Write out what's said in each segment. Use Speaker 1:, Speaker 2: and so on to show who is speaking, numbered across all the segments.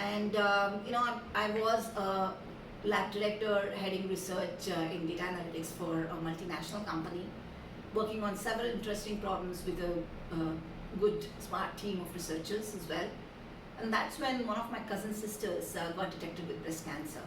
Speaker 1: And I was a lab director heading research in data analytics for a multinational company, working on several interesting problems with a good, smart team of researchers as well. And that's when one of my cousin sisters got detected with breast cancer.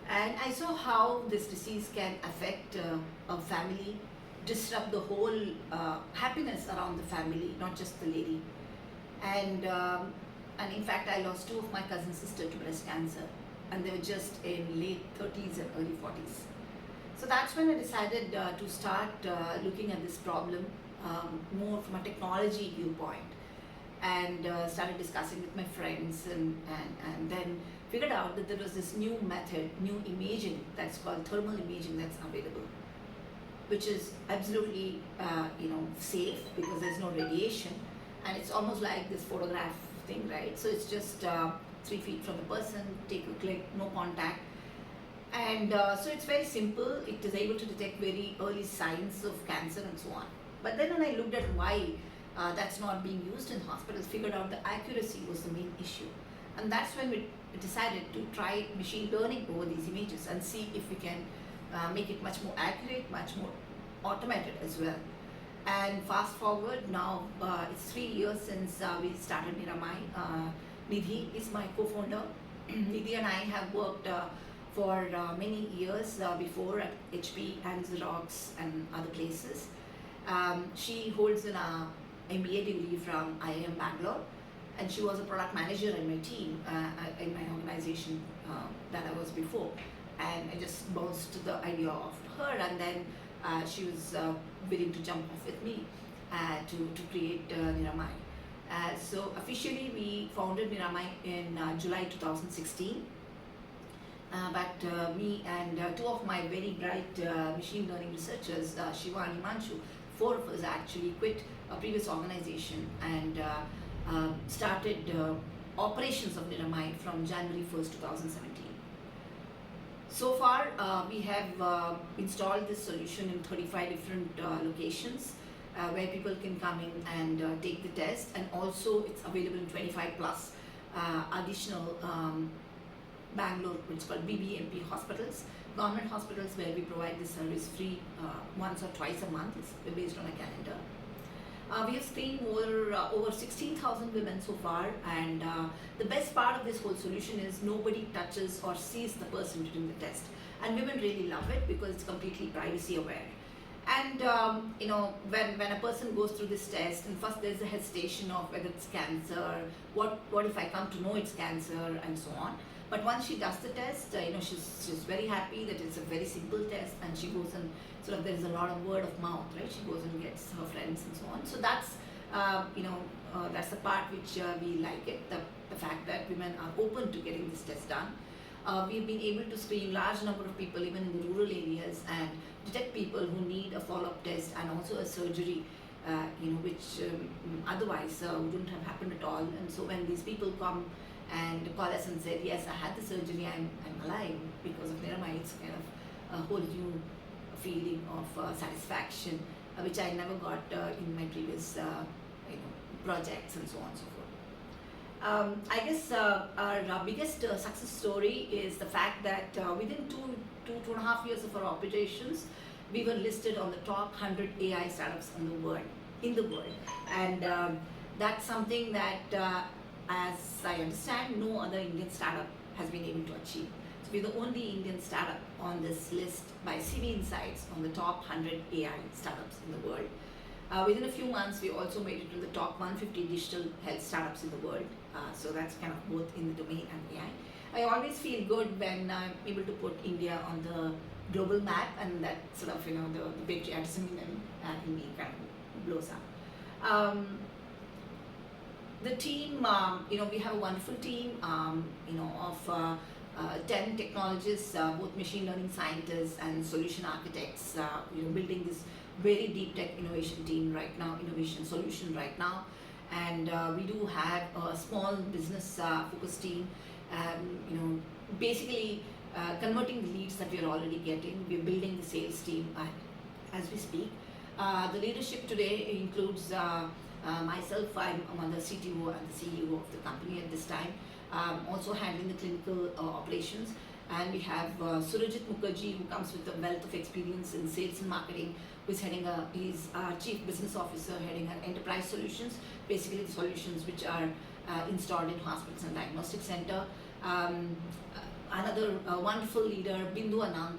Speaker 1: And I saw how this disease can affect a family, disrupt the whole happiness around the family, not just the lady. And in fact, I lost two of my cousin sisters to breast cancer, and they were just in late 30s and early 40s. So that's when I decided to start looking at this problem more from a technology viewpoint, and started discussing with my friends, and then figured out that there was this new method, new imaging that's called thermal imaging that's available, which is absolutely safe because there's no radiation, and it's almost like this photograph thing, right? So it's just 3 feet from the person, take a click, no contact, and so it's very simple. It is able to detect very early signs of cancer and so on. But then when I looked at why that's not being used in hospitals, figured out the accuracy was the main issue. And that's when we decided to try machine learning over these images and see if we can make it much more accurate, much more automated as well. And fast forward now, it's 3 years since we started Niramai. Nidhi is my co-founder. Nidhi and I have worked for many years before at HP and Xerox and other places. She holds an MBA degree from IIM Bangalore, and she was a product manager in my team, in my organization that I was before. And I just bounced the idea of her, and then she was willing to jump off with me to create Niramai. So officially we founded Niramai in July 2016. But me and two of my very bright machine learning researchers, Shiva and Himanshu, 4 of us actually quit a previous organization and started operations of Niramai from January 1st, 2017. So far, we have installed this solution in 35 different locations where people can come in and take the test, and also it's available in 25 plus additional Bangalore, which is called BBMP hospitals, government hospitals where we provide this service free once or twice a month. It's based on a calendar. We have screened over 16,000 women so far, and the best part of this whole solution is nobody touches or sees the person during the test, and women really love it because it's completely privacy aware. And when a person goes through this test, and first there's a hesitation of whether it's cancer, what if I come to know it's cancer, and so on. But once she does the test, she's very happy that it's a very simple test, and she goes and sort of there's a lot of word of mouth, right? She goes and gets her friends and so on. So that's that's the part which we like it, the fact that women are open to getting this test done. We've been able to screen large number of people even in the rural areas and detect people who need a follow-up test and also a surgery, which otherwise wouldn't have happened at all. And so when these people come and call us and said, yes, I had the surgery, I'm alive because of Niramai, it's kind of a whole new feeling of satisfaction, which I never got in my previous projects and so on and so forth. I guess our biggest success story is the fact that within two and a half years of our operations, we were listed on the top 100 AI startups in the world. And that's something that as I understand, no other Indian startup has been able to achieve. So we're the only Indian startup on this list by CV Insights on the top 100 AI startups in the world. Within a few months, we also made it to the top 150 digital health startups in the world. So that's kind of both in the domain and AI. I always feel good when I'm able to put India on the global map, and that sort of, the patriotism in me kind of blows up. The team, we have a wonderful team, of 10 technologists, both machine learning scientists and solution architects, building this very deep tech innovation team right now, innovation solution right now. And we do have a small business focus team, basically converting the leads that we are already getting. We're building the sales team as we speak. The leadership today includes Myself, I'm the CTO and the CEO of the company at this time. Also handling the clinical operations. And we have Surajit Mukherjee, who comes with a wealth of experience in sales and marketing, he's our Chief Business Officer heading our enterprise solutions, basically the solutions which are installed in hospitals and diagnostic center. Another wonderful leader, Bindu Anand,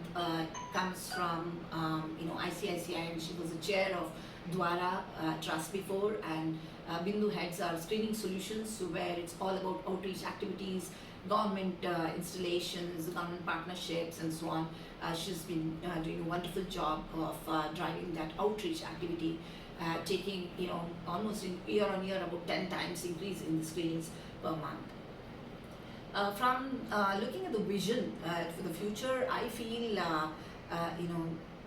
Speaker 1: comes from ICICI, and she was the chair of Dwara Trust before, and Bindu heads our screening solutions, where it's all about outreach activities, government installations, government partnerships, and so on. She's been doing a wonderful job of driving that outreach activity, taking almost in year on year about 10 times increase in the screenings per month. From looking at the vision for the future, I feel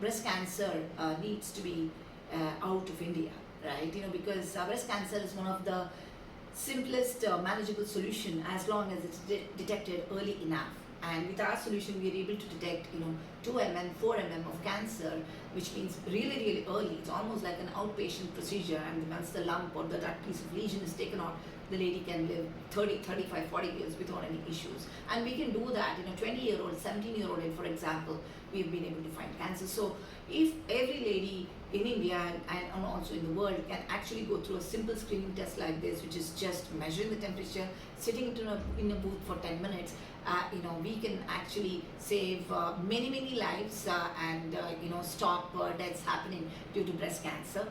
Speaker 1: breast cancer needs to be out of India, right? Because breast cancer is one of the simplest manageable solution as long as it's detected early enough. And with our solution, we are able to detect 2 mm, 4 mm of cancer, which means really, really early. It's almost like an outpatient procedure, and once the lump or that piece of lesion is taken out, the lady can live 30, 35, 40 years without any issues. And we can do that. 20-year-old, 17-year-old, for example, we've been able to find cancer. So if every lady in India and also in the world can actually go through a simple screening test like this, which is just measuring the temperature, sitting in a booth for 10 minutes, we can actually save many lives and stop deaths happening due to breast cancer.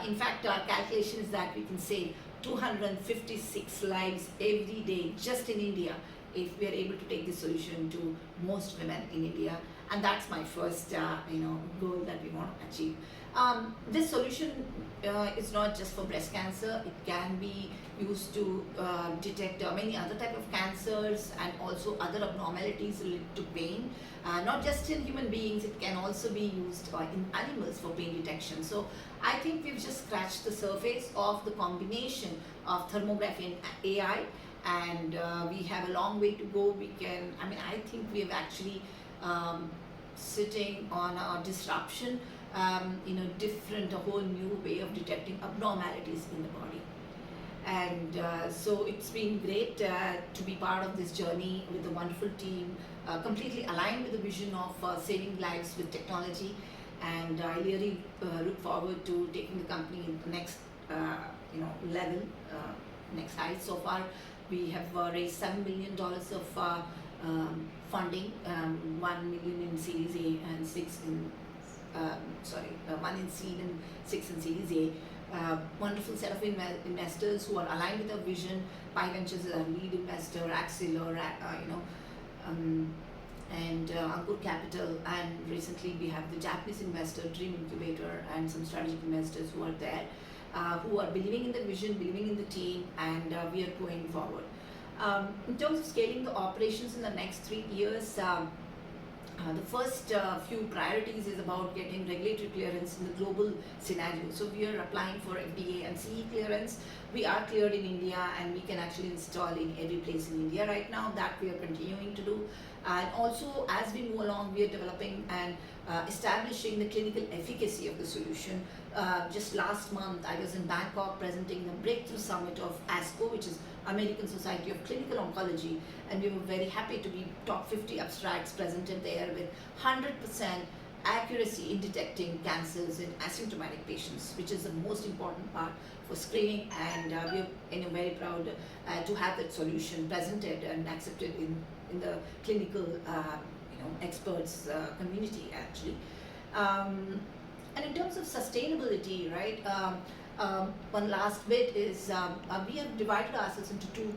Speaker 1: In fact, our calculation is that we can save 256 lives every day just in India if we are able to take this solution to most women in India. And that's my first goal that we want to achieve. This solution is not just for breast cancer. It can be used to detect many other type of cancers and also other abnormalities related to pain. Not just in human beings, it can also be used in animals for pain detection. So I think we've just scratched the surface of the combination of thermography and AI, and we have a long way to go. I think we have actually sitting on a disruption, a whole new way of detecting abnormalities in the body. And so it's been great to be part of this journey with a wonderful team, completely aligned with the vision of saving lives with technology. And I really look forward to taking the company in the next level, next height. So far, we have raised $7 million of funding, 1 million in Series A and 1 in seed and 6 in Series A. Wonderful set of investors who are aligned with our vision. Pi Ventures is our lead investor, Axeler, and Ankur Capital, and recently we have the Japanese investor, Dream Incubator, and some strategic investors who are there, who are believing in the vision, believing in the team, and we are going forward. In terms of scaling the operations in the next 3 years, the first few priorities is about getting regulatory clearance in the global scenario. So we are applying for FDA and CE clearance. We are cleared in India, and we can actually install in every place in India right now. That we are continuing to do. And also, as we move along, we are developing and establishing the clinical efficacy of the solution. Just last month, I was in Bangkok presenting the Breakthrough Summit of ASCO, which is American Society of Clinical Oncology, and we were very happy to be top 50 abstracts presented there with 100% accuracy in detecting cancers in asymptomatic patients, which is the most important part for screening, and we are very proud to have that solution presented and accepted in the clinical experts community actually. And in terms of sustainability, right, one last bit is we have divided ourselves into two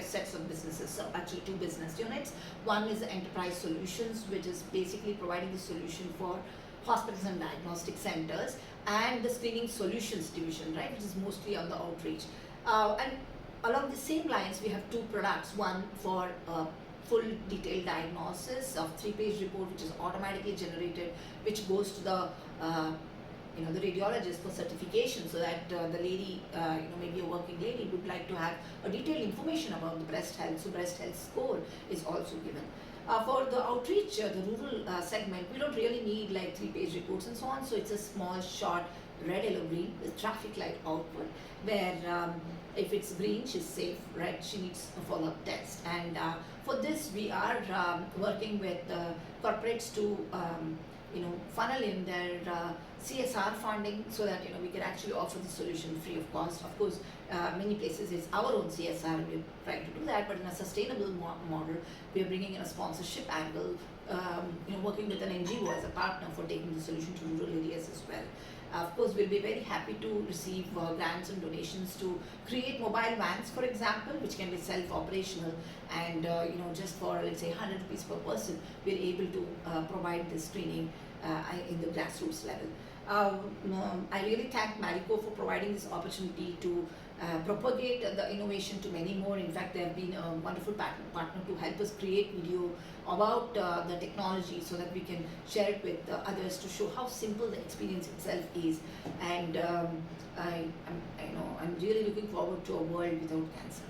Speaker 1: sets of businesses, so actually 2 business units. One is the enterprise solutions, which is basically providing the solution for hospitals and diagnostic centers, and the screening solutions division, right, which is mostly on the outreach. And along the same lines, we have 2 products, one for full detailed diagnosis of 3-page report, which is automatically generated, which goes to the the radiologist for certification, so that the lady, maybe a working lady, would like to have a detailed information about the breast health. So breast health score is also given. For the outreach, the rural segment, we don't really need like 3-page reports and so on. So it's a small, short, red, yellow, green with traffic light output, where if it's green, she's safe, red, she needs a follow-up test. And for this, we are working with corporates to funnel in their CSR funding so that we can actually offer the solution free of cost. Of course, many places it's our own CSR. We're trying to do that, but in a sustainable model, we are bringing in a sponsorship angle. Working with an NGO as a partner for taking the solution to rural areas as well. Of course, we'll be very happy to receive grants and donations to create mobile vans, for example, which can be self-operational, and just for let's say 100 rupees per person, we're able to provide this screening in the grassroots level. I really thank Marico for providing this opportunity to propagate the innovation to many more. In fact, they have been a wonderful partner to help us create video about the technology so that we can share it with others to show how simple the experience itself is. And I'm really looking forward to a world without cancer.